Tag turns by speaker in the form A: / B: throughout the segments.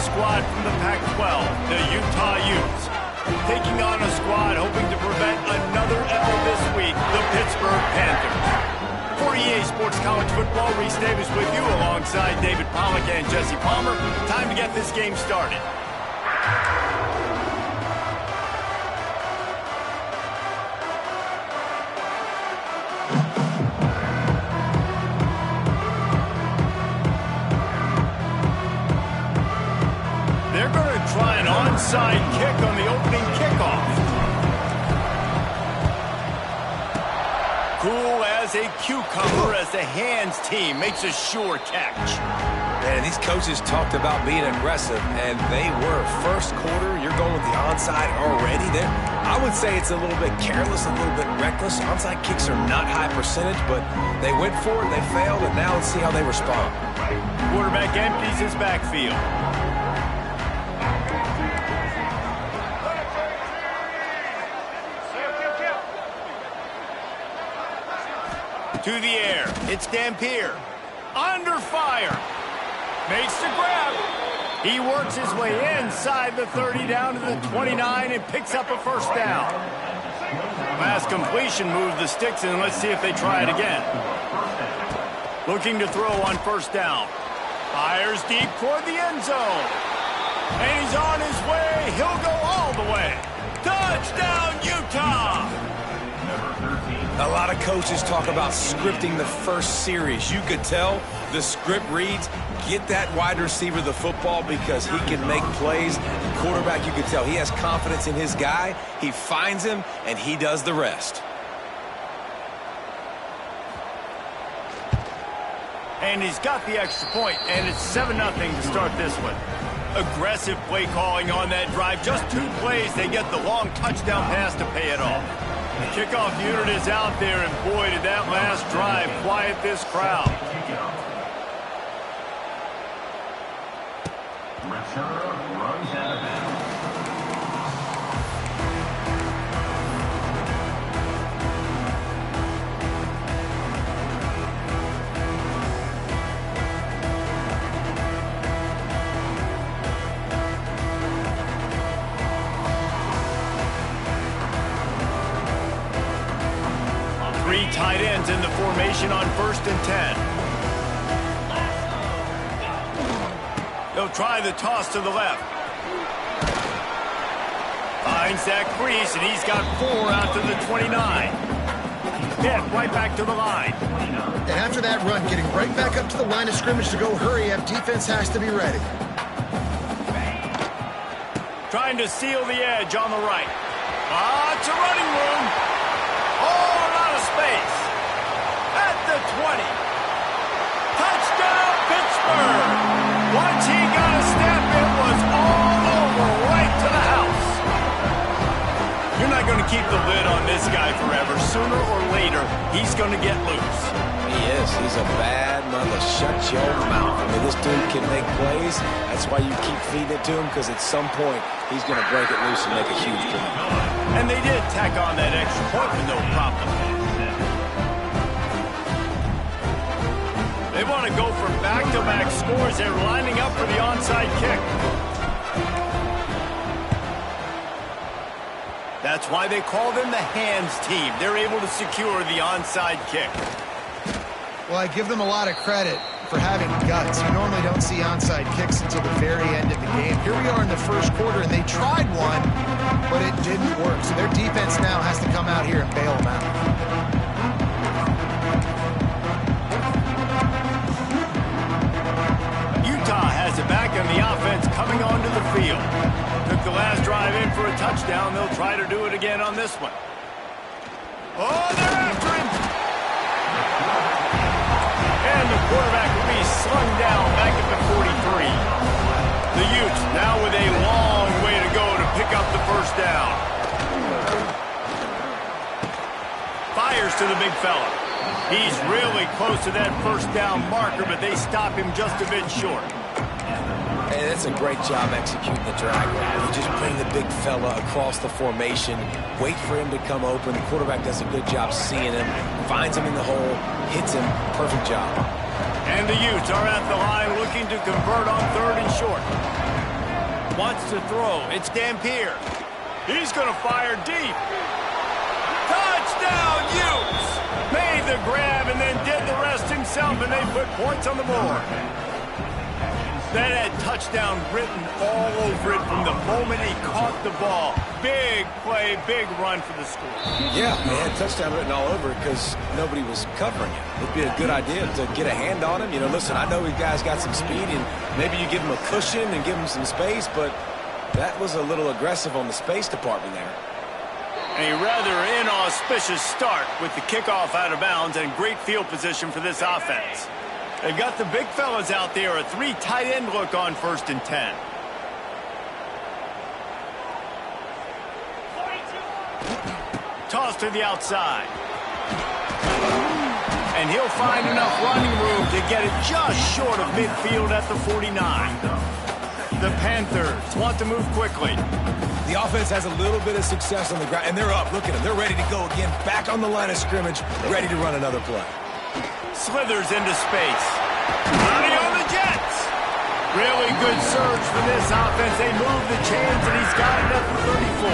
A: squad from the Pac-12, the Utah Utes. Taking on a squad hoping to prevent another L this week, the Pittsburgh Panthers. For EA Sports College Football, Reese Davis with you alongside David Pollack and Jesse Palmer. Time to get this game started. They're going to try an onside kick on the opening kickoff. Cool as a cucumber as the hands team makes a sure catch.
B: Man, these coaches talked about being aggressive, and they were. First quarter, you're going with the onside already there. I would say it's a little bit careless, a little bit reckless. Onside kicks are not high percentage, but they went for it, they failed, and now let's see how they respond.
A: Quarterback empties his backfield. To the air. It's Dampier. Under fire. Makes the grab. He works his way inside the 30 down to the 29 and picks up a first down. Pass completion moves the sticks in. Let's see if they try it again. Looking to throw on first down. Fires deep toward the end zone. And he's on his way. He'll go all the way. Touchdown, Utah!
B: A lot of coaches talk about scripting the first series. You could tell the script reads, get that wide receiver the football because he can make plays. The quarterback, you could tell he has confidence in his guy. He finds him, and he does the rest.
A: And he's got the extra point, and it's 7-0 to start this one. Aggressive play calling on that drive. Just 2 plays, they get the long touchdown pass to pay it off. The kickoff unit is out there, and boy, did that last drive quiet this crowd.
C: Return runs out of bounds.
A: Three tight ends in the formation on 1st and 10. They'll try the toss to the left. Finds that crease, and he's got 4 out to the 29. Hit right back to the line.
D: And after that run, getting right back up to the line of scrimmage to go hurry up, defense has to be ready.
A: Trying to seal the edge on the right. It's a running room. Oh, a lot of space. At the 20. Touchdown, Pittsburgh. Once he got a step, it was all over, right to the house. You're not going to keep the lid on this guy forever. Sooner or later, he's going to get loose.
B: He is. He's a bad mother. Shut your mouth. I mean, this dude can make plays. That's why you keep feeding it to him, because at some point, he's going to break it loose and make a huge play.
A: And they did tack on that extra point with no problem. They want to go for back-to-back scores. They're lining up for the onside kick. That's why they call them the hands team. They're able to secure the onside kick.
D: Well, I give them a lot of credit for having guts. You normally don't see onside kicks until the very end of the game. Here we are in the first quarter, and they tried one, but it didn't work. So their defense now has to come out here and bail them out.
A: Utah has it back on the offense coming onto the field. Took the last drive in for a touchdown. They'll try to do it again on this one. Oh, they're after him. And the quarterback will be slung down back at the 43. The Utes now with a long way to go to pick up the first down. Fires to the big fella. He's really close to that first down marker, but they stop him just a bit short.
B: Hey, that's a great job executing the drag route. You just bring the big fella across the formation, wait for him to come open. The quarterback does a good job seeing him, finds him in the hole, hits him. Perfect job.
A: And the Utes are at the line looking to convert on 3rd and short. Wants to throw. It's Dampier. He's going to fire deep. Touchdown, Utes! Made the grab and then did the rest himself, and they put points on the board. That had touchdown written all over it from the moment he caught the ball. Big play, big run for the score.
B: Yeah, they had touchdown written all over it because nobody was covering it. It'd be a good idea to get a hand on him. You know, listen, I know you guys got some speed, and maybe you give him a cushion and give him some space, but that was a little aggressive on the space department there.
A: A rather inauspicious start with the kickoff out of bounds and great field position for this offense. They've got the big fellas out there, a 3 tight end look on 1st and 10. Toss to the outside. And he'll find enough running room to get it just short of midfield at the 49. The Panthers want to move quickly.
B: The offense has a little bit of success on the ground, and they're up. Look at them. They're ready to go again, back on the line of scrimmage, ready to run another play.
A: Slithers into space. Running on the Jets. Really good surge for this offense. They move the chains, and he's got it at the 34.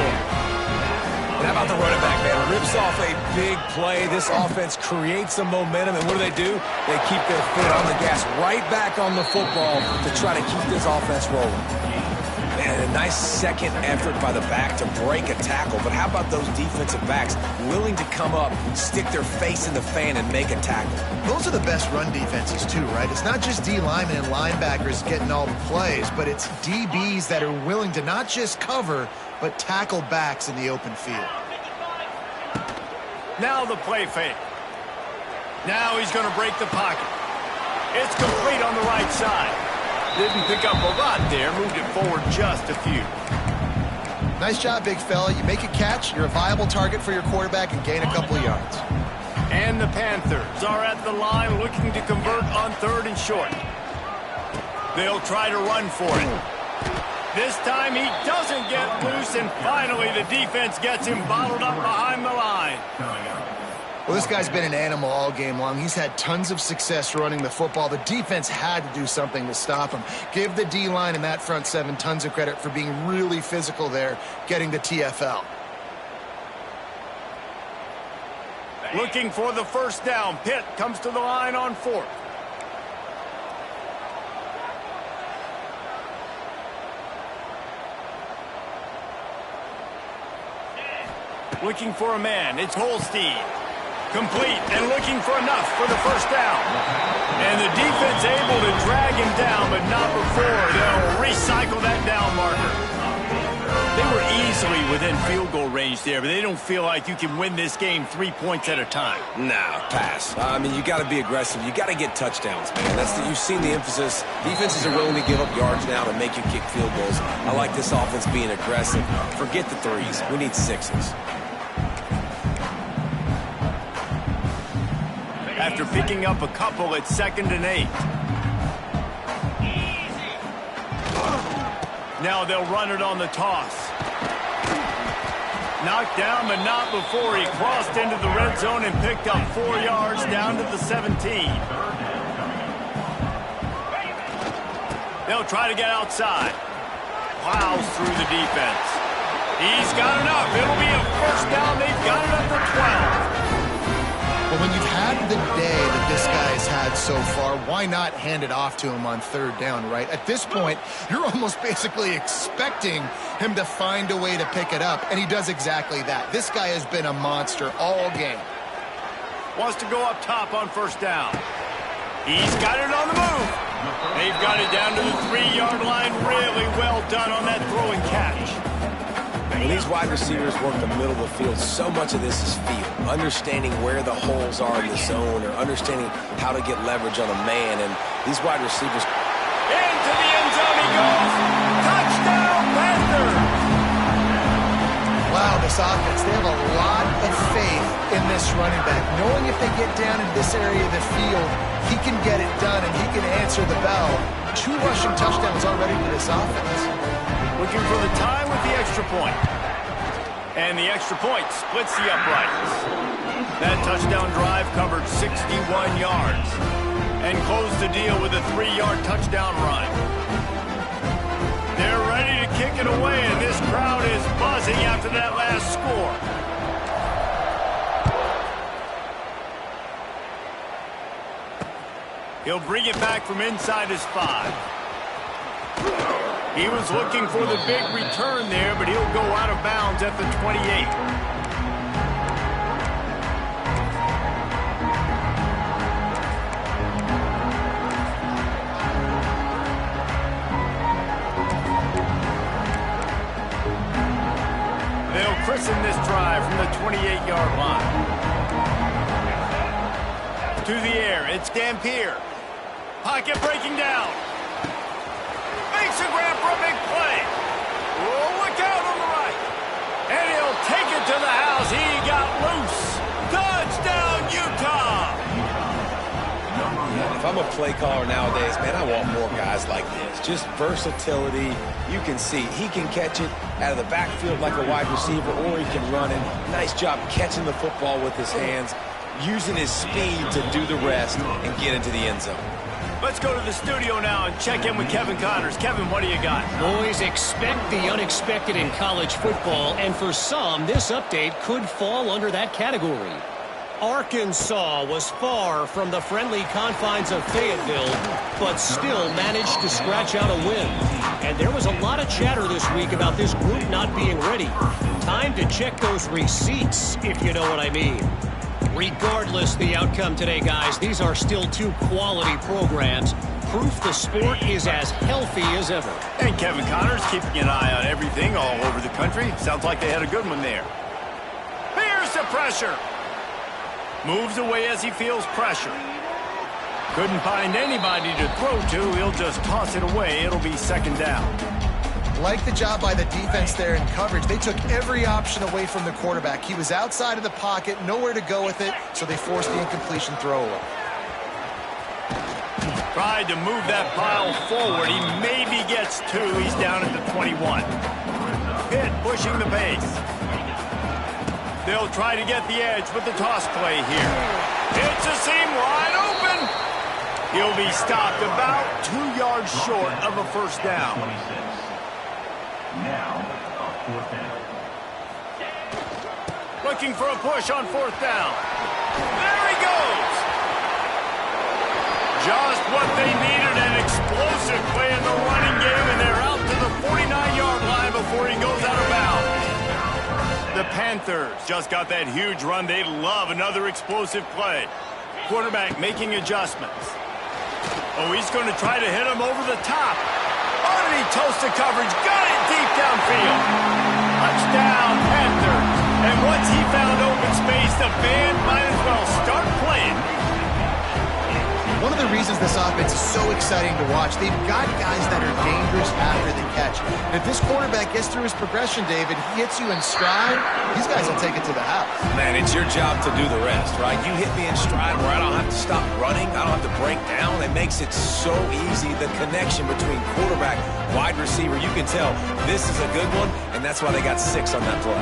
B: And how about the running back, man? Rips off a big play. This offense creates some momentum, and what do? They keep their foot on the gas right back on the football to try to keep this offense rolling. And a nice second effort by the back to break a tackle. But how about those defensive backs willing to come up, stick their face in the fan, and make a tackle?
D: Those are the best run defenses, too, right? It's not just D linemen and linebackers getting all the plays, but it's DBs that are willing to not just cover, but tackle backs in the open field.
A: Now the play fake. Now he's going to break the pocket. It's complete on the right side. Didn't pick up a lot there, moved it forward just a few.
D: Nice job, big fella. You make a catch, you're a viable target for your quarterback, and gain a couple of yards.
A: And the Panthers are at the line looking to convert on 3rd and short. They'll try to run for it. This time he doesn't get loose, and finally the defense gets him bottled up behind the line.
D: Well, this guy's been an animal all game long. He's had tons of success running the football. The defense had to do something to stop him. Give the D-line and that front 7 tons of credit for being really physical there, getting the TFL.
A: Looking for the first down. Pitt comes to the line on 4th. Looking for a man. It's Holstein. Complete and looking for enough for the first down. And the defense able to drag him down, but not before they'll recycle that down marker. They were easily within field goal range there, but they don't feel like you can win this game 3 points at a time.
B: Nah, pass. I mean, you got to be aggressive. You got to get touchdowns, man. You've seen the emphasis. Defenses are willing to give up yards now to make you kick field goals. I like this offense being aggressive. Forget the 3s. We need 6s.
A: After picking up a couple at 2nd and 8. Now they'll run it on the toss. Knocked down, but not before he crossed into the red zone and picked up 4 yards down to the 17. They'll try to get outside. Plows through the defense. He's got enough. It'll be a first down. They've got it up to 12.
D: Well, when you've had the day that this guy's had so far, why not hand it off to him on 3rd down, right? At this point, you're almost basically expecting him to find a way to pick it up, and he does exactly that. This guy has been a monster all game.
A: Wants to go up top on 1st down. He's got it on the move. They've got it down to the 3-yard line. Really well done on that throw and catch.
B: When these wide receivers work the middle of the field, so much of this is feel. Understanding where the holes are in the zone or understanding how to get leverage on a man. And these wide receivers...
A: Into the end zone he goes. Touchdown, Panthers!
D: Wow, this offense, they have a lot of faith in this running back. Knowing if they get down in this area of the field, he can get it done and he can answer the bell. 2 rushing touchdowns already for this offense.
A: Looking for the tie with the extra point. And the extra point splits the uprights. That touchdown drive covered 61 yards and closed the deal with a 3-yard touchdown run. They're ready to kick it away, and this crowd is buzzing after that last score. He'll bring it back from inside his 5. He was looking for the big return there, but he'll go out of bounds at the 28. They'll christen this drive from the 28-yard line. To the air, it's Dampier. Pocket breaking down. Makes a grab for a big play. Oh, look out on the right. And he'll take it to the house. He got loose. Touchdown, Utah.
B: If I'm a play caller nowadays, man, I want more guys like this. Just versatility. You can see he can catch it out of the backfield like a wide receiver, or he can run it. Nice job catching the football with his hands, using his speed to do the rest and get into the end zone.
A: Let's go to the studio now and check in with Kevin Connors. Kevin, what do you got?
E: Boys, expect the unexpected in college football, and for some, this update could fall under that category. Arkansas was far from the friendly confines of Fayetteville, but still managed to scratch out a win. And there was a lot of chatter this week about this group not being ready. Time to check those receipts, if you know what I mean. Regardless the outcome today, guys, these are still two quality programs. Proof the sport is as healthy as ever.
A: And Kevin Connors keeping an eye on everything all over the country. Sounds like they had a good one there. Here's the pressure. Moves away as he feels pressure. Couldn't find anybody to throw to. He'll just toss it away. It'll be second down.
D: Like the job by the defense there in coverage. They took every option away from the quarterback. He was outside of the pocket, nowhere to go with it, so they forced the incompletion throw away.
A: Tried to move that pile forward. He maybe gets 2. He's down at the 21. Pitt pushing the pace. They'll try to get the edge with the toss play here. It's a seam wide open. He'll be stopped about 2 yards short of a first down.
C: Now, a 4th down.
A: Looking for a push on 4th down. There he goes. Just what they needed, an explosive play in the running game, and they're out to the 49-yard line before he goes out of bounds. The Panthers just got that huge run. They love another explosive play. Quarterback making adjustments. Oh, he's going to try to hit him over the top. Underneath toasted coverage, got it deep downfield. Touchdown, Panthers. And once he found open space, the band might as well start playing.
D: One of the reasons this offense is so exciting to watch, they've got guys that are dangerous after the catch. And if this quarterback gets through his progression, David, he hits you in stride, these guys will take it to the house.
B: Man, it's your job to do the rest, right? You hit me in stride where I don't have to stop running, I don't have to break down. It makes it so easy, the connection between quarterback, wide receiver. You can tell this is a good one, and that's why they got 6 on that play.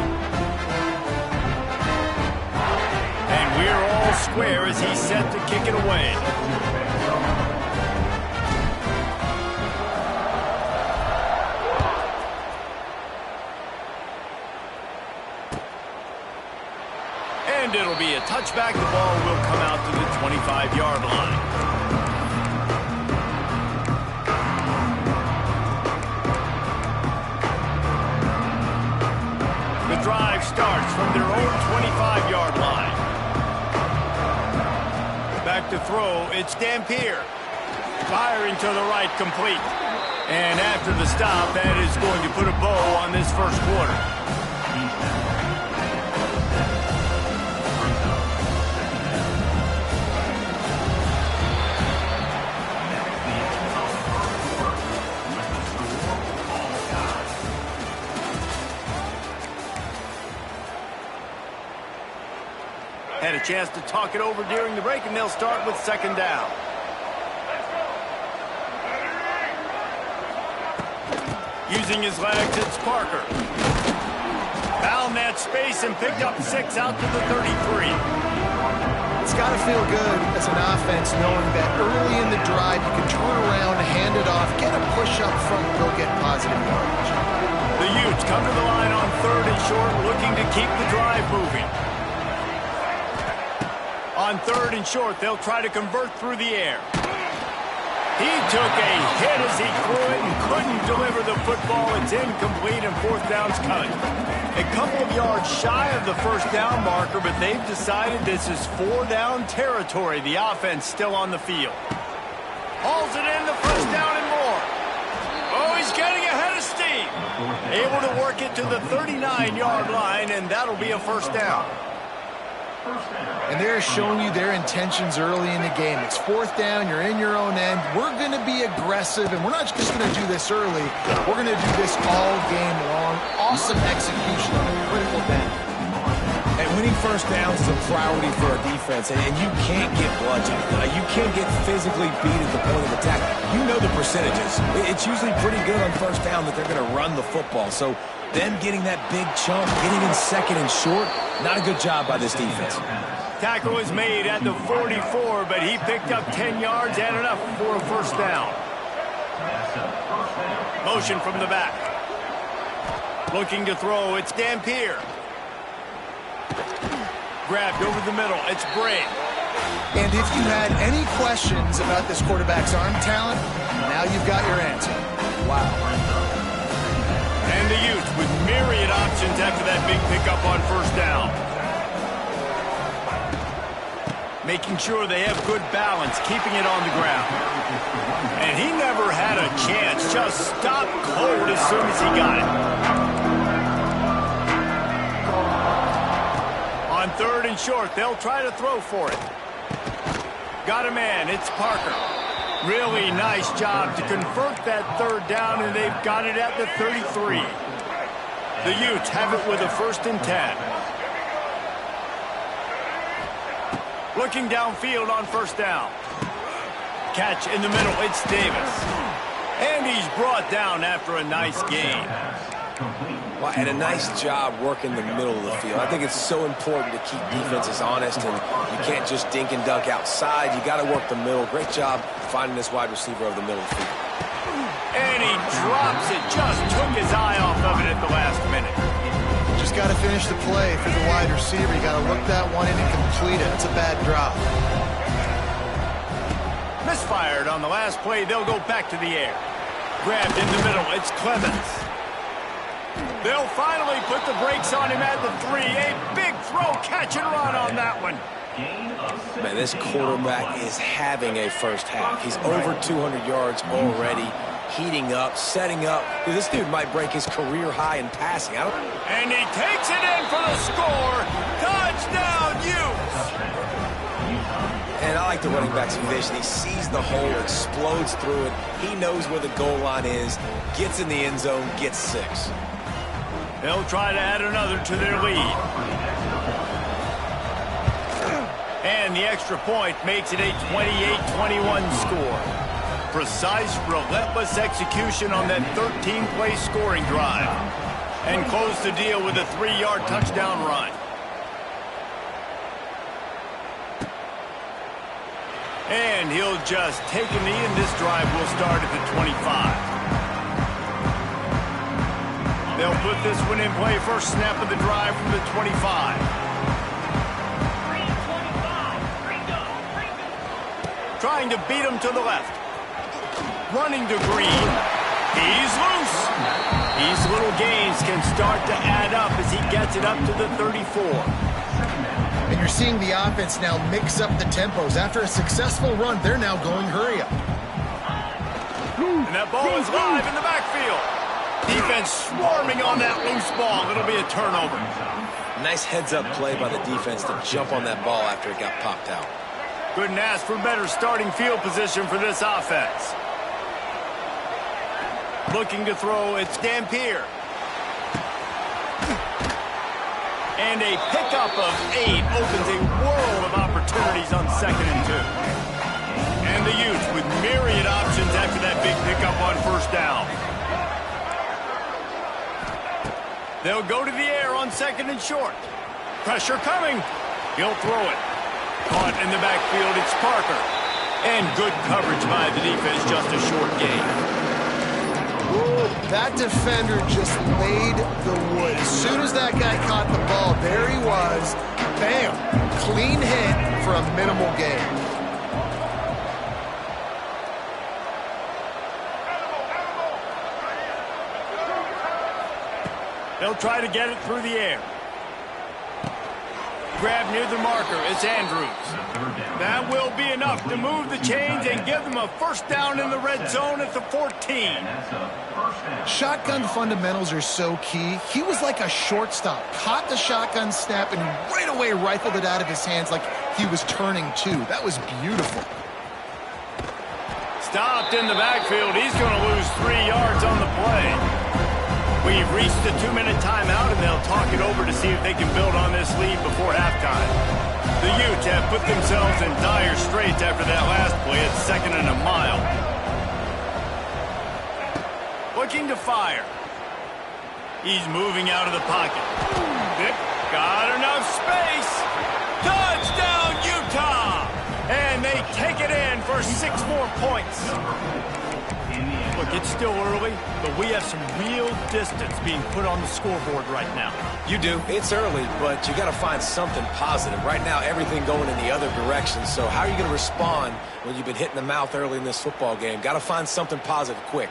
A: And we're all square as he's set to kick it away. And it'll be a touchback. The ball will come out to the 25-yard line. The drive starts from their own 25-yard line. Back to throw, it's Dampier. Firing to the right, complete. And after the stop, that is going to put a bow on this first quarter. Had a chance to talk it over during the break, and they'll start with second down. Using his legs, it's Parker. Found that space and picked up 6 out to the 33.
D: It's got to feel good as an offense knowing that early in the drive you can turn around, hand it off, get a push up front, go get positive yardage.
A: come to the line on 3rd and short, looking to keep the drive moving. On 3rd and short, they'll try to convert through the air. He took a hit as he threw it and couldn't deliver the football. It's incomplete and 4th down's coming. A couple of yards shy of the 1st down marker, but they've decided this is 4-down territory. The offense still on the field. Hauls it in, the 1st down and more. Oh, he's getting ahead of steam. Able to work it to the 39-yard line, and that'll be a 1st down.
D: And they're showing you their intentions early in the game. It's 4th down. You're in your own end. We're going to be aggressive, and we're not just going to do this early. We're going to do this all game long. Awesome execution on a critical down.
B: And winning 1st downs is a priority for a defense, and you can't get bludgeoned. You can't get physically beat at the point of attack. You know the percentages. It's usually pretty good on 1st down that they're going to run the football. So them getting that big chunk, getting in 2nd and short, not a good job by this defense.
A: Tackle is made at the 44, but he picked up 10 yards and enough for a 1st down. Motion from the back. Looking to throw, it's Dampier. Grabbed over the middle, it's Bray.
D: And if you had any questions about this quarterback's arm talent, now you've got your answer. Wow.
A: And the Utes with myriad options after that big pickup on 1st down. Making sure they have good balance, keeping it on the ground. And he never had a chance, just stopped cold as soon as he got it. On 3rd and short, they'll try to throw for it. Got a man, it's Parker. Really nice job to convert that 3rd down, and they've got it at the 33. The Utes have it with a 1st and 10. Looking downfield on 1st down. Catch in the middle, it's Davis. And he's brought down after a nice gain.
B: Well, and a nice job working the middle of the field. I think it's so important to keep defenses honest, and you can't just dink and dunk outside. You got to work the middle. Great job finding this wide receiver over the middle of the field.
A: And he drops it. Just took his eye off of it at the last minute.
D: Just got to finish the play for the wide receiver. You got to look that one in and complete it. It's a bad drop.
A: Misfired on the last play. They'll go back to the air. Grabbed in the middle. It's Clemens. They'll finally put the brakes on him at the 3. A big throw, catch and run on that one.
B: Man, this quarterback is having a 1st half. He's over 200 yards already, heating up, setting up. This dude might break his career high in passing.
A: And he takes it in for the score. Touchdown, Utes.
B: And I like the running back's vision. He sees the hole, explodes through it. He knows where the goal line is, gets in the end zone, gets 6.
A: They'll try to add another to their lead. And the extra point makes it a 28-21 score. Precise, relentless execution on that 13-play scoring drive. And close the deal with a 3-yard touchdown run. And he'll just take a knee, and this drive will start at the 25. They'll put this one in play. First snap of the drive from the 25. Trying to beat him to the left. Running to Green. He's loose. These little gains can start to add up as he gets it up to the 34.
D: And you're seeing the offense now mix up the tempos. After a successful run, they're now going hurry up.
A: And that ball is live in the backfield. Defense swarming on that loose ball. It'll be a turnover.
B: Nice heads-up play by the defense to jump on that ball after it got popped out.
A: Couldn't ask for better starting field position for this offense. Looking to throw, it's Dampier. And a pickup of 8 opens a world of opportunities on 2nd and 2. And the Utes with myriad options after that big pickup on 1st down. They'll go to the air on 2nd and short. Pressure coming. He'll throw it. Caught in the backfield, it's Parker. And good coverage by the defense, just a short gain.
D: That defender just laid the wood. As soon as that guy caught the ball, there he was. Bam! Clean hit for a minimal gain.
A: They'll try to get it through the air. Grab near the marker. It's Andrews. That will be enough to move the chains and give them a first down in the red zone at the 14.
D: Shotgun fundamentals are so key. He was like a shortstop. Caught the shotgun snap and right away rifled it out of his hands like he was turning two. That was beautiful.
A: Stopped in the backfield. He's going to lose 3 yards on the play. We've reached the 2-minute timeout, and they'll talk it over to see if they can build on this lead before halftime. The Utes have put themselves in dire straits after that last play at 2nd and a mile. Looking to fire. He's moving out of the pocket. Got enough space. Touchdown, Utah! And they take it in for 6 more points. Look, it's still early, but we have some real distance being put on the scoreboard right now.
B: You do. It's early, but you got to find something positive. Right now, everything going in the other direction. So how are you going to respond when you've been hit in the mouth early in this football game? Got to find something positive quick.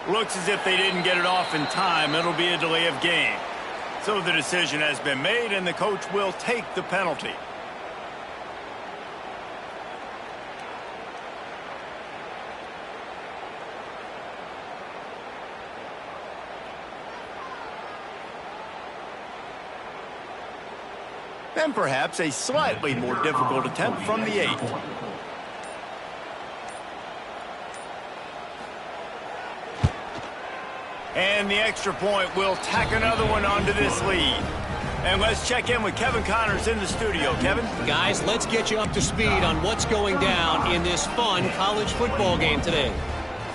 A: Looks as if they didn't get it off in time. It'll be a delay of game. So the decision has been made, and the coach will take the penalty. Then perhaps a slightly more difficult attempt from the 8. And the extra point will tack another one onto this lead. And let's check in with Kevin Connors in the studio. Kevin?
E: Guys, let's get you up to speed on what's going down in this fun college football game today.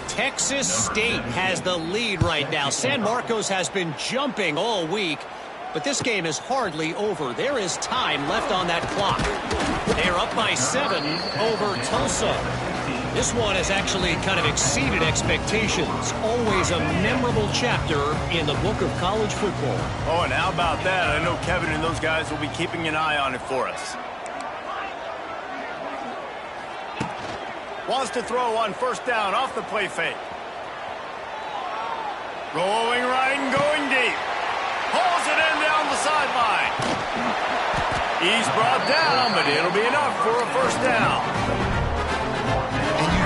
E: Texas State has the lead right now. San Marcos has been jumping all week, but this game is hardly over. There is time left on that clock. They're up by 7 over Tulsa. This one has actually kind of exceeded expectations. Always a memorable chapter in the book of college football.
A: Oh, and how about that? I know Kevin and those guys will be keeping an eye on it for us. Wants to throw on first down off the play fake. Rolling right and going deep. Pulls it in down the sideline. He's brought down, but it'll be enough for a first down.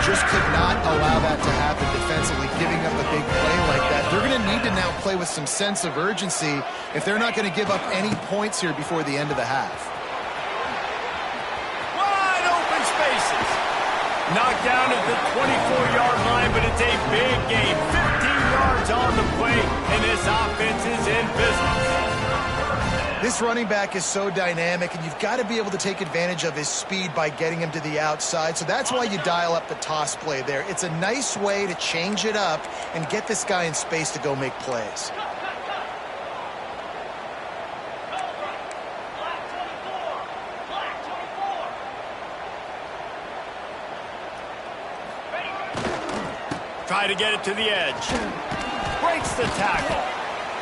D: Just could not allow that to happen defensively, giving up a big play like that. They're going to need to now play with some sense of urgency if they're not going to give up any points here before the end of the half.
A: Wide open spaces. Knocked down at the 24-yard line, but it's a big game. 15 yards on the play, and this offense is in business.
D: This running back is so dynamic, and you've got to be able to take advantage of his speed by getting him to the outside. So that's why you dial up the toss play there. It's a nice way to change it up and get this guy in space to go make plays.
A: Try to get it to the edge. Breaks the tackle.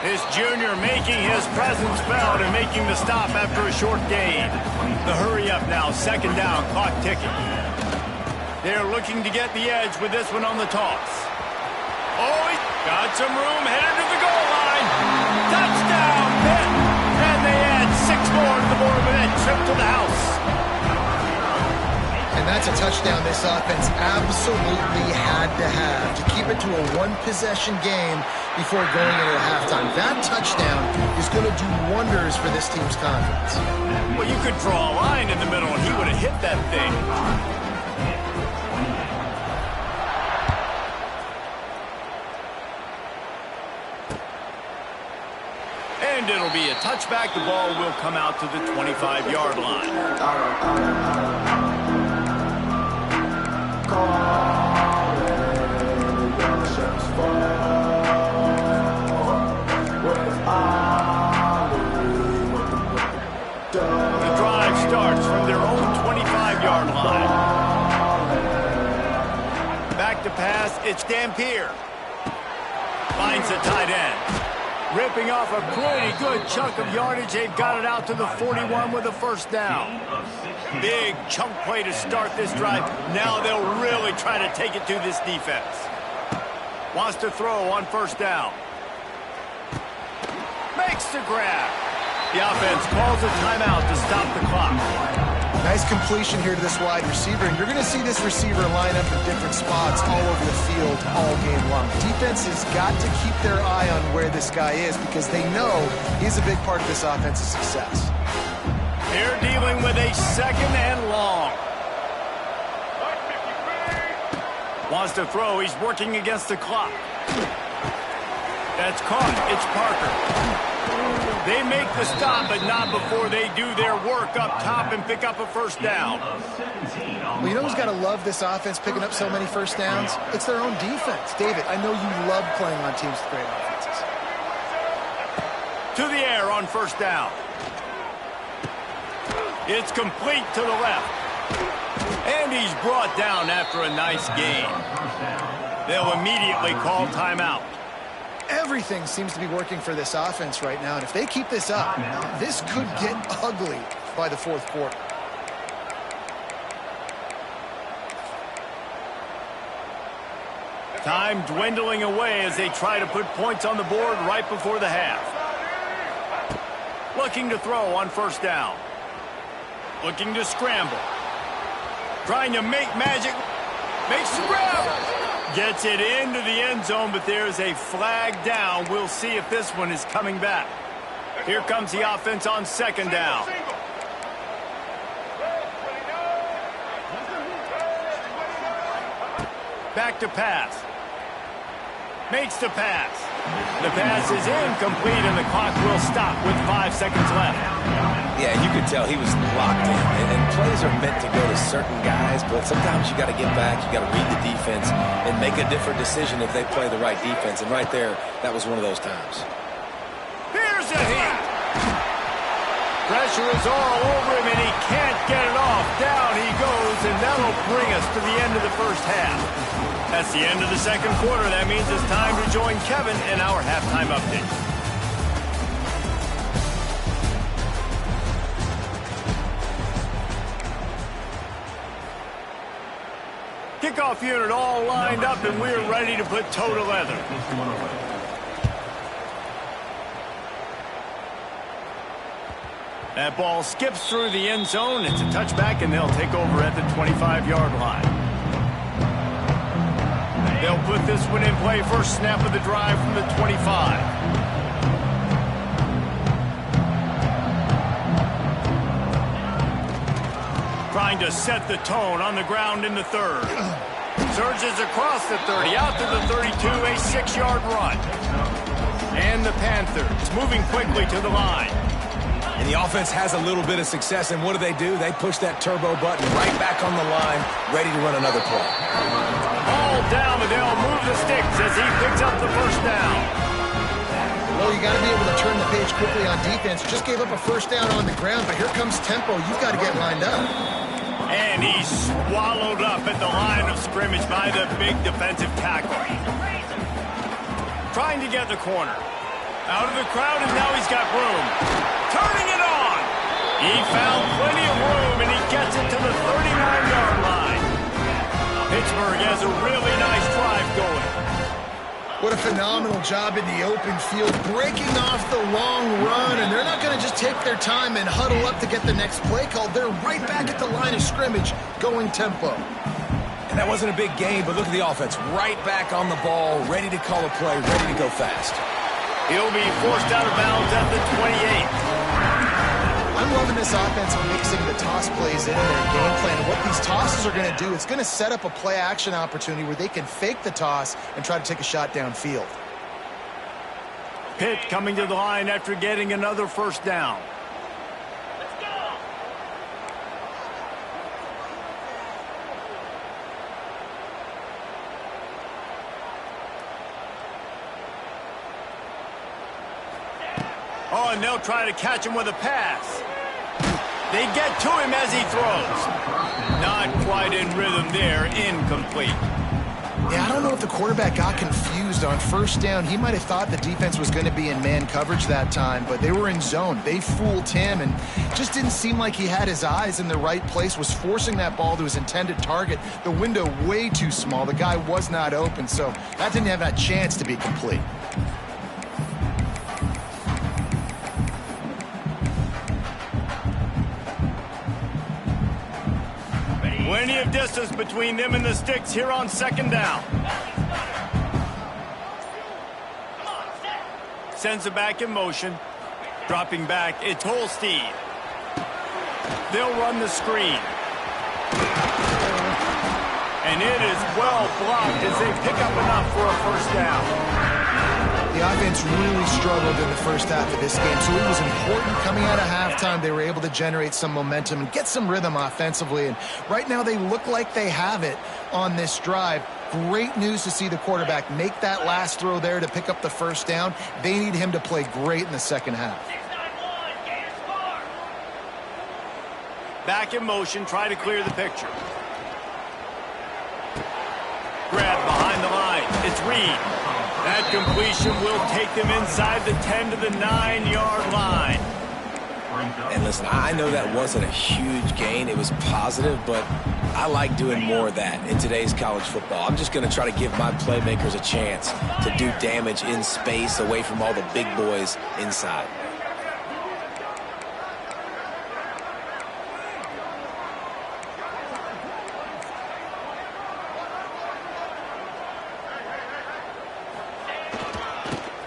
A: This junior making his presence felt and making the stop after a short gain. The hurry up now, 2nd down, clock ticking. They're looking to get the edge with this one on the toss. Oh, he got some room, headed to the goal line. Touchdown, Pitt! And they add 6 more to the board with that trip to the house.
D: And that's a touchdown this offense absolutely had to have to keep it to a 1-possession game before going into halftime. That touchdown is going to do wonders for this team's confidence.
A: Well, you could draw a line in the middle and he would have hit that thing. And it'll be a touchback. The ball will come out to the 25-yard line. It's Dampier. Finds the tight end. Ripping off a pretty good chunk of yardage. They've got it out to the 41 with a first down. Big chunk play to start this drive. Now they'll really try to take it to this defense. Wants to throw on first down. Makes the grab. The offense calls a timeout to stop the clock.
D: Nice completion here to this wide receiver, and you're going to see this receiver line up in different spots all over the field all game long. Defense has got to keep their eye on where this guy is because they know he's a big part of this offense's success.
A: They're dealing with a second and long. Wants to throw. He's working against the clock. That's caught. It's Parker. They make the stop, but not before they do their work up top and pick up a first down.
D: Well, you know who's got to love this offense picking up so many first downs? It's their own defense. David, I know you love playing on teams with great offenses.
A: To the air on first down. It's complete to the left. And he's brought down after a nice gain. They'll immediately call timeout.
D: Everything seems to be working for this offense right now, and if they keep this up, this could get ugly by the fourth quarter.
A: Time dwindling away as they try to put points on the board right before the half. Looking to throw on first down. Looking to scramble. Trying to make magic. Makes the grab. Gets it into the end zone, but there's a flag down. We'll see if this one is coming back. Here comes the offense on second down. Back to pass. Makes the pass. The pass is incomplete, and the clock will stop with 5 seconds left.
B: Yeah, you could tell he was locked in. And plays are meant to go to certain guys, but sometimes you got to get back, you got to read the defense, and make a different decision if they play the right defense. And right there, that was one of those times.
A: Here's a hit. Pressure is all over him, and he can't get it off. Down he goes, and that'll bring us to the end of the first half. That's the end of the second quarter. That means it's time to join Kevin in our halftime update. Kickoff unit all lined up, and we're ready to put toe to leather. That ball skips through the end zone. It's a touchback, and they'll take over at the 25-yard line. They'll put this one in play. First snap of the drive from the 25. Trying to set the tone on the ground in the third. Surges across the 30, out to the 32, a 6-yard run. And the Panthers moving quickly to the line.
B: And the offense has a little bit of success, and what do? They push that turbo button right back on the line, ready to run another play.
A: All down, and they'll move the sticks as he picks up the first down.
D: Well, you got to be able to turn the page quickly on defense. Just gave up a first down on the ground, but here comes tempo. You've got to get lined up.
A: And he's swallowed up at the line of scrimmage by the big defensive tackle. Trying to get the corner. Out of the crowd, and now he's got room. Turning it on. He found plenty of room, and he gets it to the 39-yard line. Pittsburgh has a really nice drive going.
D: What a phenomenal job in the open field, breaking off the long run, and they're not going to just take their time and huddle up to get the next play called. They're right back at the line of scrimmage, going tempo.
B: And that wasn't a big gain, but look at the offense. Right back on the ball, ready to call a play, ready to go fast.
A: He'll be forced out of bounds at the 28.
D: I'm loving this offense mixing the toss plays in their game plan. What these tosses are going to do, it's going to set up a play-action opportunity where they can fake the toss and try to take a shot downfield.
A: Pitt coming to the line after getting another first down. Oh, and they'll try to catch him with a pass. They get to him as he throws. Not quite in rhythm there, incomplete.
D: Yeah, I don't know if the quarterback got confused on first down. He might have thought the defense was going to be in man coverage that time, but they were in zone. They fooled him and just didn't seem like he had his eyes in the right place, was forcing that ball to his intended target. The window way too small. The guy was not open, so that didn't have that chance to be complete.
A: Plenty of distance between them and the sticks here on second down. Sends it back in motion. Dropping back, it's Holstein. They'll run the screen. And it is well blocked as they pick up enough for a first down.
D: The offense really struggled in the first half of this game, so it was important coming out of halftime. They were able to generate some momentum and get some rhythm offensively, and right now they look like they have it on this drive. Great news to see the quarterback make that last throw there to pick up the first down. They need him to play great in the second half.
A: Back in motion, try to clear the picture. Grab behind the line. It's Reed. That completion will take them inside the 10 to the 9-yard line.
B: And listen, I know that wasn't a huge gain. It was positive, but I like doing more of that in today's college football. I'm just going to try to give my playmakers a chance to do damage in space away from all the big boys inside.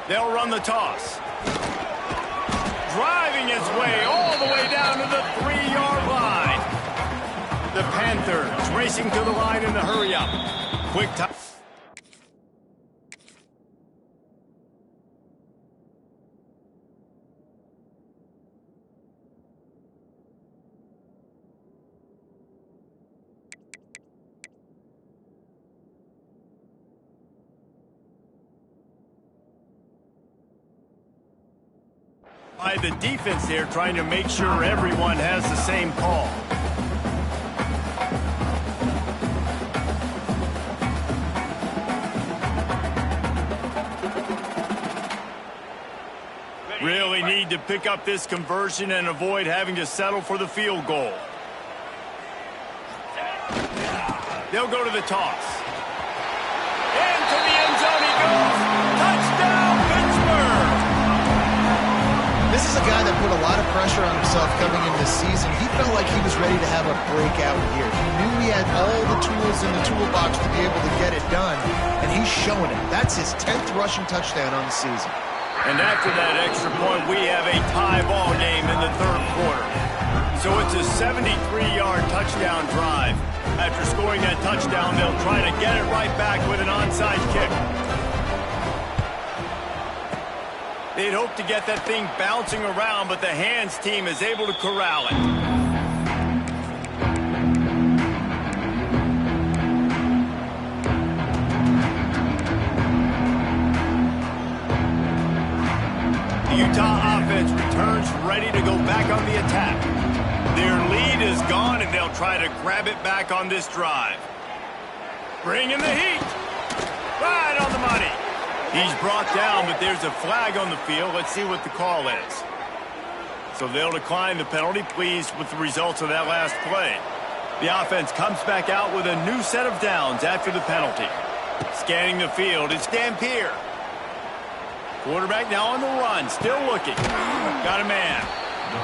A: They'll run the toss. Driving his way all the way down to the 3-yard line. The Panthers racing to the line in the hurry-up. Quick time. By the defense there, trying to make sure everyone has the same call. Really need to pick up this conversion and avoid having to settle for the field goal. They'll go to the toss. Into the end zone he goes. Touchdown, Pittsburgh!
D: This is a guy that put a lot of pressure on himself coming into this season. He felt like he was ready to have a breakout year. He knew he had all the tools in the toolbox to be able to get it done, and he's showing it. That's his 10th rushing touchdown on the season.
A: And after that extra point, we have a tie ball game in the third quarter. So it's a 73-yard touchdown drive. After scoring that touchdown, they'll try to get it right back with an onside kick. They'd hope to get that thing bouncing around, but the hands team is able to corral it. The Utah offense returns ready to go back on the attack. Their lead is gone, and they'll try to grab it back on this drive. Bring in the heat. Right on the money. He's brought down, but there's a flag on the field. Let's see what the call is. So they'll decline the penalty, pleased with the results of that last play. The offense comes back out with a new set of downs after the penalty. Scanning the field, it's Dampier. Quarterback now on the run, still looking. Got a man.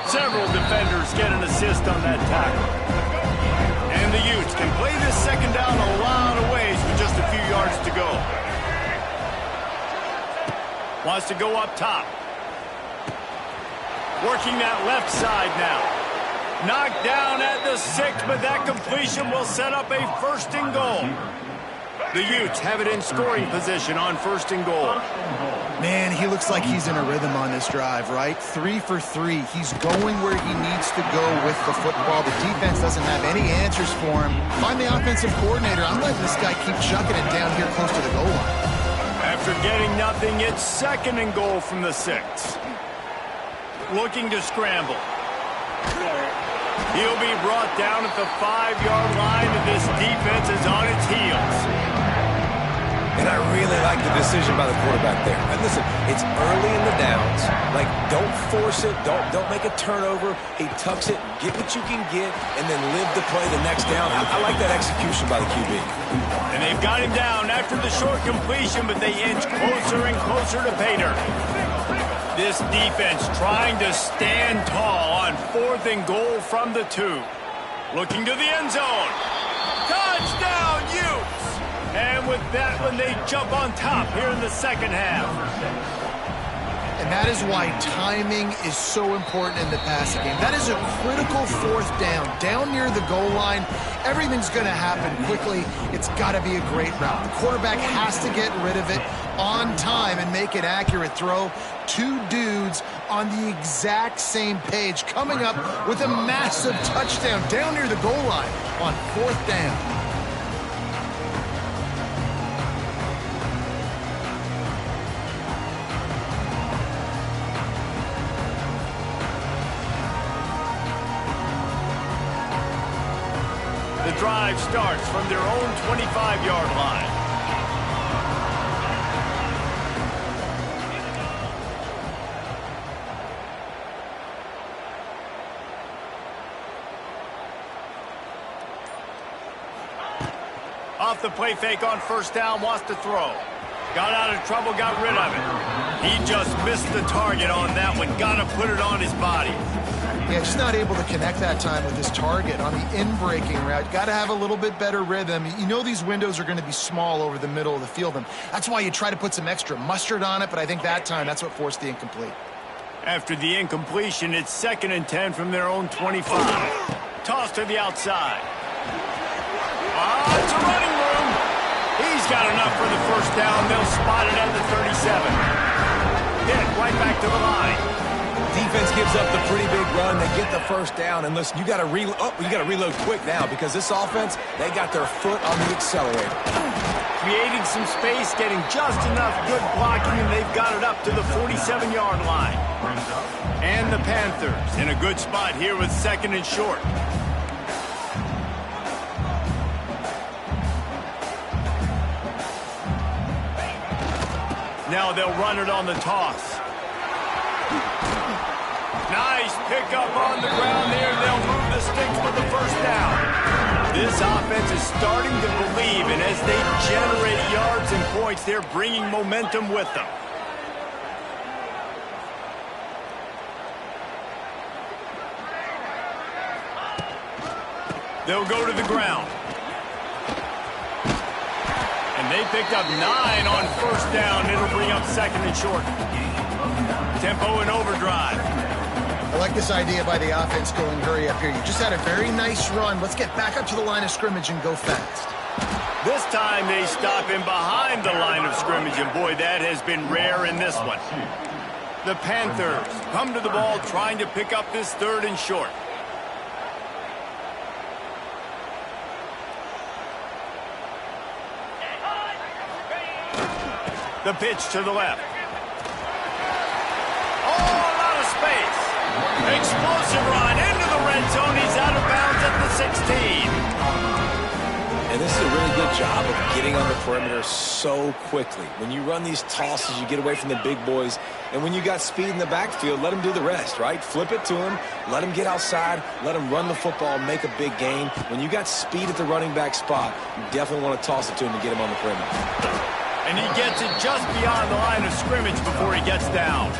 A: Several defenders get an assist on that tackle. And the Utes can play this second down a lot of ways with just a few yards to go. Wants to go up top. Working that left side now. Knocked down at the 6, but that completion will set up a first and goal. The Utes have it in scoring position on first and goal.
D: Man, he looks like he's in a rhythm on this drive, right? 3 for 3. He's going where he needs to go with the football. The defense doesn't have any answers for him. Find the offensive coordinator. I'm letting this guy keep chucking it down here close to the goal line.
A: After getting nothing, it's second and goal from the 6. Looking to scramble. He'll be brought down at the 5-yard line, and this defense is on its heels.
B: And I really like the decision by the quarterback there. And listen, it's early in the downs. Like, don't force it. Don't make a turnover. He tucks it, get what you can get, and then live to play the next down. I like that execution by the QB.
A: And they've got him down after the short completion, but they inch closer and closer to pay dirt. This defense trying to stand tall on 4th and goal from the 2. Looking to the end zone. Touchdown, Utes! And with that one, they jump on top here in the second half.
D: And that is why timing is so important in the passing game. That is a critical 4th down near the goal line. Everything's going to happen quickly. It's got to be a great route. The quarterback has to get rid of it on time and make an accurate throw. 2 dudes on the exact same page coming up with a massive touchdown down near the goal line on 4th down.
A: The drive starts from their own 25-yard line. Off the play fake on 1st down, wants to throw. Got out of trouble, got rid of it. He just missed the target on that one. Got to put it on his body.
D: Yeah, just not able to connect that time with his target on the in-breaking route. Got to have a little bit better rhythm. You know these windows are going to be small over the middle of the field, and that's why you try to put some extra mustard on it, but I think that time that's what forced the incomplete.
A: After the incompletion, it's 2nd and 10 from their own 25. Toss to the outside. It's a running room. He's got enough for the 1st down. They'll spot it at the 37. Hit right back to the line.
B: Defense gives up the pretty big run. They get the 1st down. And listen, you got to reload quick now because this offense, they got their foot on the accelerator.
A: Creating some space, getting just enough good blocking, and they've got it up to the 47-yard line. And the Panthers in a good spot here with 2nd and short. Now they'll run it on the toss. Nice pickup on the ground there. They'll move the sticks for the 1st down. This offense is starting to believe, and as they generate yards and points, they're bringing momentum with them. They'll go to the ground. And they picked up 9 on 1st down. It'll bring up 2nd and short. Tempo and overdrive.
D: I like this idea by the offense going hurry up here. You just had a very nice run. Let's get back up to the line of scrimmage and go fast.
A: This time they stop him behind the line of scrimmage, and boy, that has been rare in this one. The Panthers come to the ball trying to pick up this 3rd and short. The pitch to the left. Oh, a lot of space. Explosive run into the red zone. He's out of bounds at the 16.
B: And this is a really good job of getting on the perimeter so quickly. When you run these tosses, you get away from the big boys. And when you got speed in the backfield, let them do the rest, right? Flip it to him, let him get outside, let him run the football, make a big gain. When you got speed at the running back spot, you definitely want to toss it to him and get him on the perimeter.
A: And he gets it just beyond the line of scrimmage before he gets down.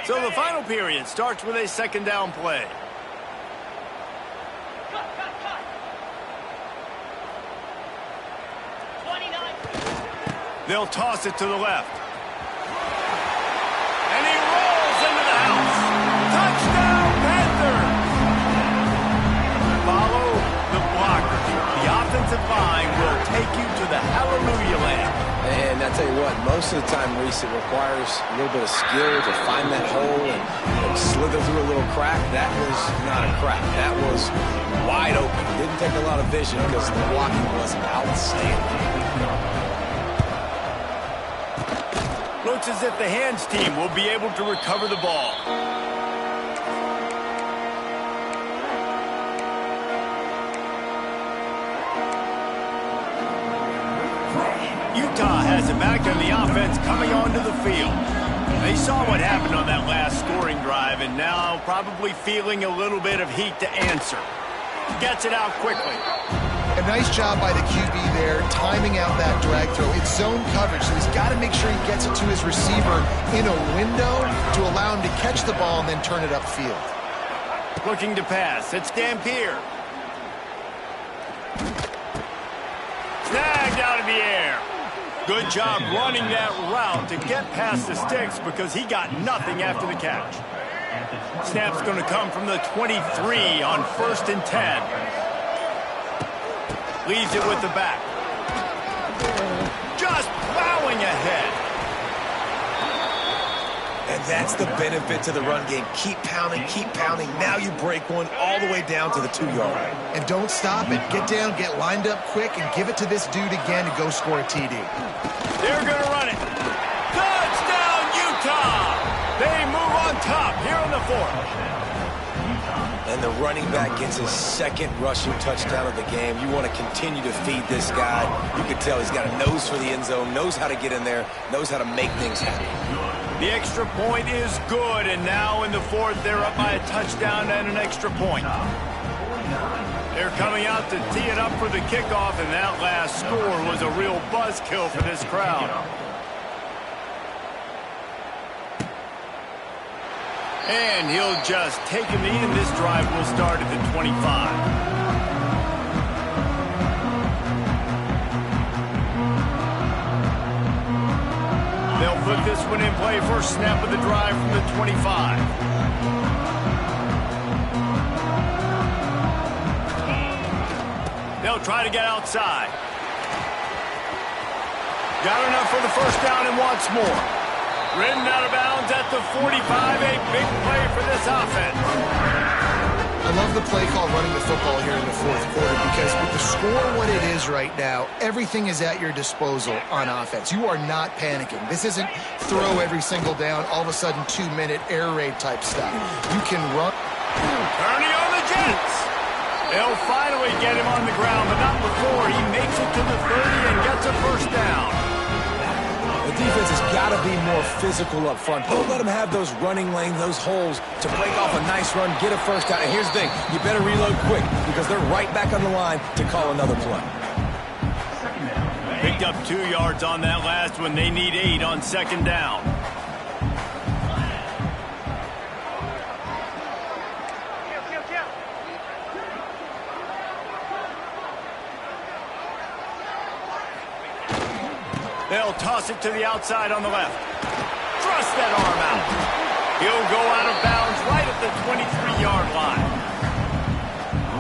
A: So the final period starts with a 2nd down play. They'll toss it to the left. And he rolls into the house. Touchdown, Panthers! Follow the blocker. The offensive line will take you to the hallelujah land.
B: And I tell you what, but most of the time, Reese, it requires a little bit of skill to find that hole and slither through a little crack. That was not a crack. That was wide open. Didn't take a lot of vision because the blocking was outstanding.
A: Looks as if the hands team will be able to recover the ball. Utah has it back on the offense coming onto the field. They saw what happened on that last scoring drive and now probably feeling a little bit of heat to answer. Gets it out quickly.
D: A nice job by the QB there, timing out that drag throw. It's zone coverage, so he's got to make sure he gets it to his receiver in a window to allow him to catch the ball and then turn it upfield.
A: Looking to pass. It's Dampier. Snagged out of the air. Good job running that route to get past the sticks because he got nothing after the catch. Snap's going to come from the 23 on 1st and 10. Leaves it with the back. Just plowing ahead.
B: And that's the benefit to the run game. Keep pounding, keep pounding. Now you break one all the way down to the 2-yard line.
D: And don't stop it. Get down, get lined up quick, and give it to this dude again to go score a TD.
A: They're going to run it. Touchdown, Utah! They move on top here in the 4th.
B: And the running back gets his 2nd rushing touchdown of the game. You want to continue to feed this guy. You can tell he's got a nose for the end zone, knows how to get in there, knows how to make things happen.
A: The extra point is good, and now in the 4th, they're up by a touchdown and an extra point. They're coming out to tee it up for the kickoff, and that last score was a real buzzkill for this crowd. And he'll just take a knee, and this drive will start at the 25. They'll put this one in play. First snap of the drive from the 25. They'll try to get outside. Got enough for the first down and wants more. Ridden out of bounds at the 45. A big play for this offense.
D: I love the play call running the football here in the 4th quarter because with the score what it is right now, everything is at your disposal on offense. You are not panicking. This isn't throw every single down, all of a sudden 2-minute air raid type stuff. You can run.
A: Ernie on the Jets. They'll finally get him on the ground, but not before he makes it to the 30 and gets a first down.
B: The defense has got to be more physical up front. Don't let them have those running lanes, those holes to break off a nice run, get a first down. And here's the thing, you better reload quick because they're right back on the line to call another play.
A: Picked up 2 yards on that last one. They need 8 on 2nd down. They'll toss it to the outside on the left. Thrust that arm out. He'll go out of bounds right at the 23-yard line.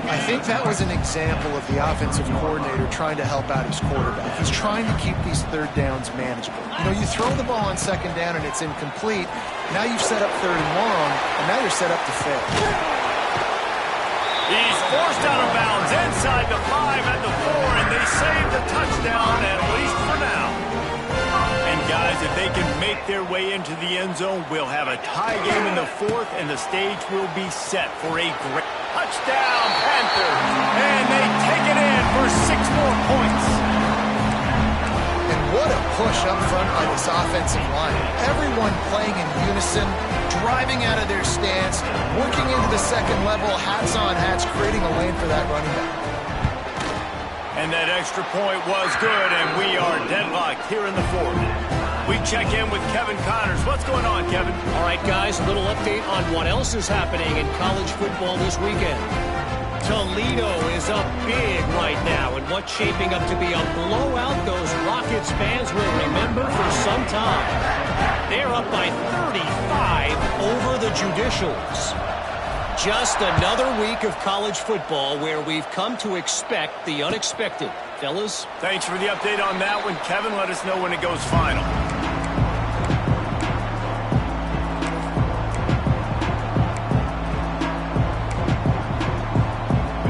D: I think that was an example of the offensive coordinator trying to help out his quarterback. He's trying to keep these 3rd downs manageable. You know, you throw the ball on 2nd down and it's incomplete. Now you've set up 3rd and long, and now you're set up to fail.
A: He's forced out of bounds inside the 5 at the 4, and they saved the touchdown, at least for now. And guys, if they can make their way into the end zone, we'll have a tie game in the 4th, and the stage will be set for a great touchdown, Panthers. And they take it in for 6 more points.
D: And what a push up front by this offensive line. Everyone playing in unison, driving out of their stance, working into the 2nd level, hats on hats, creating a lane for that running back.
A: And that extra point was good, and we are deadlocked here in the 4th. We check in with Kevin Connors. What's going on, Kevin?
E: All right, guys, a little update on what else is happening in college football this weekend. Toledo is up big right now in what's shaping up to be a blowout those Rockets fans will remember for some time. They're up by 35 over the Judicials. Just another week of college football where we've come to expect the unexpected. fellas.
A: Thanks for the update on that one, Kevin. Let us know when it goes final.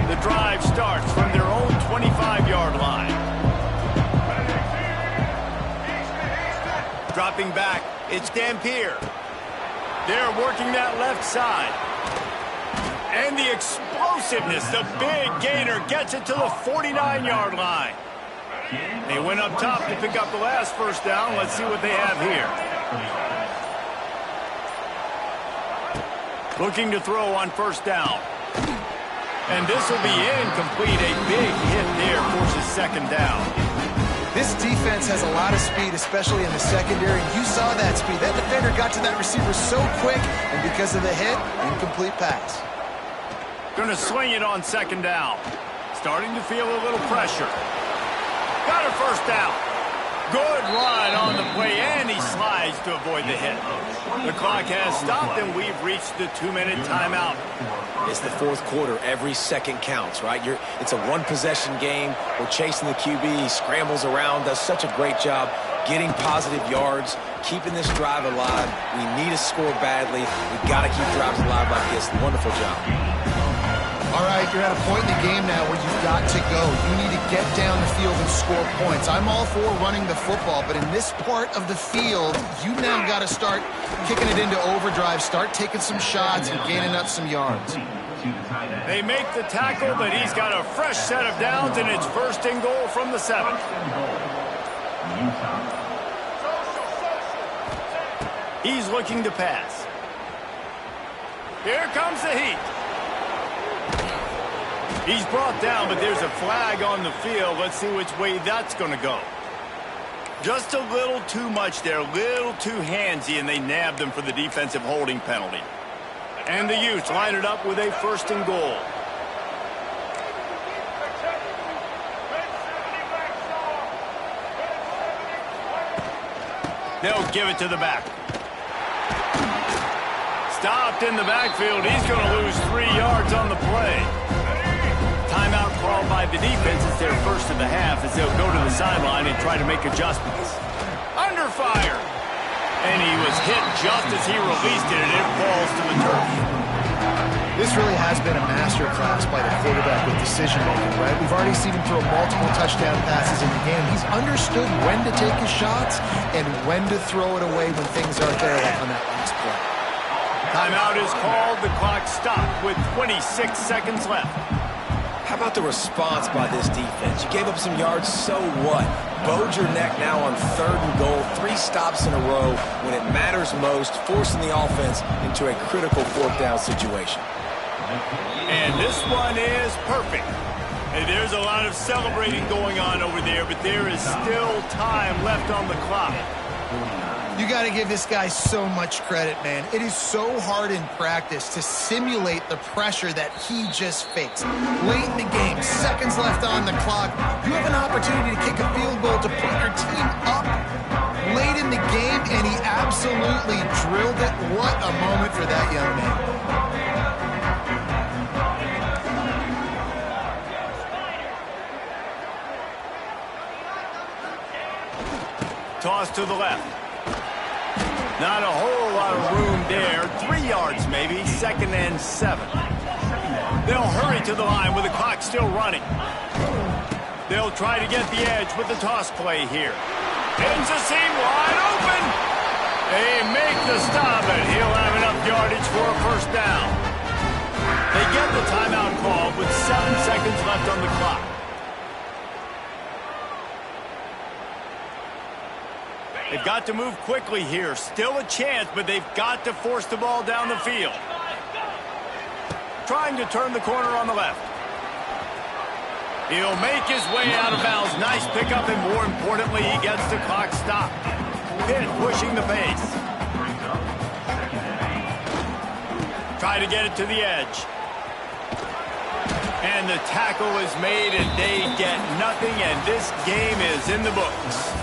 A: The drive starts from their own 25-yard line. Dropping back, it's Dampier. They're working that left side. And the explosiveness, the big gainer gets it to the 49-yard line. They went up top to pick up the last first down. Let's see what they have here. Looking to throw on first down. And this will be incomplete. A big hit there forces second down.
D: This defense has a lot of speed, especially in the secondary. You saw that speed. That defender got to that receiver so quick, and because of the hit, incomplete pass.
A: Going to swing it on second down. Starting to feel a little pressure. Got a first down. Good run on the play, and he slides to avoid the hit. The clock has stopped, and we've reached the 2-minute timeout.
B: It's the fourth quarter. Every second counts, right? It's a one-possession game. We're chasing the QB. He scrambles around, does such a great job getting positive yards, keeping this drive alive. We need to score badly. We've got to keep drives alive like this. Wonderful job.
D: All right, you're at a point in the game now where you've got to go. You need to get down the field and score points. I'm all for running the football, but in this part of the field, you now got to start kicking it into overdrive, start taking some shots and gaining up some yards.
A: They make the tackle, but he's got a fresh set of downs, and it's first and goal from the 7. He's looking to pass. Here comes the heat. He's brought down, but there's a flag on the field. Let's see which way that's going to go. Just a little too much there, a little too handsy, and they nabbed him for the defensive holding penalty. And the Utes line it up with a first and goal. They'll give it to the back. Stopped in the backfield. He's going to lose 3 yards on the play. Timeout called by the defense. It's their first of the half as they'll go to the sideline and try to make adjustments. Under fire. And he was hit just as he released it, and it falls to the turf.
D: This really has been a masterclass by the quarterback with decision-making, right? We've already seen him throw multiple touchdown passes in the game. He's understood when to take his shots and when to throw it away when things aren't there, like on that last play.
A: Timeout is called. The clock stopped with 26 seconds left.
B: How about the response by this defense? You gave up some yards, so what? Bowed your neck now on 3rd and goal, 3 stops in a row when it matters most, forcing the offense into a critical 4th down situation.
A: And this one is perfect. And there's a lot of celebrating going on over there, but there is still time left on the clock.
D: You got to give this guy so much credit, man. It is so hard in practice to simulate the pressure that he just faced. Late in the game, seconds left on the clock, you have an opportunity to kick a field goal to put your team up late in the game, and he absolutely drilled it. What a moment for that young man.
A: Toss to the left. Not a whole lot of room there. 3 yards maybe. 2nd and 7. They'll hurry to the line with the clock still running. They'll try to get the edge with the toss play here. Ends the seam wide open. They make the stop, and he'll have enough yardage for a first down. They get the timeout called with 7 seconds left on the clock. They've got to move quickly here. Still a chance, but they've got to force the ball down the field. Trying to turn the corner on the left. He'll make his way out of bounds. Nice pickup, and more importantly, he gets the clock stopped. Pitt pushing the pace. Try to get it to the edge. And the tackle is made, and they get nothing, and this game is in the books.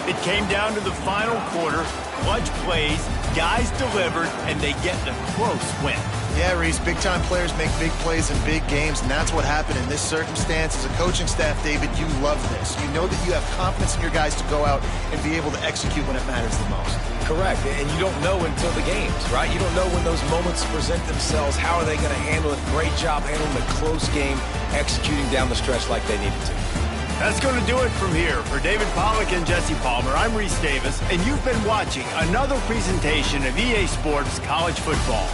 A: It came down to the final quarter, clutch plays, guys delivered, and they get the close win.
D: Yeah, Reese, big-time players make big plays in big games, and that's what happened in this circumstance. As a coaching staff, David, you love this. You know that you have confidence in your guys to go out and be able to execute when it matters the most.
B: Correct, and you don't know until the games, right? You don't know when those moments present themselves. How are they going to handle it? Great job handling the close game, executing down the stretch like they needed to.
A: That's going to do it from here. For David Pollack and Jesse Palmer, I'm Reese Davis, and you've been watching another presentation of EA Sports College Football.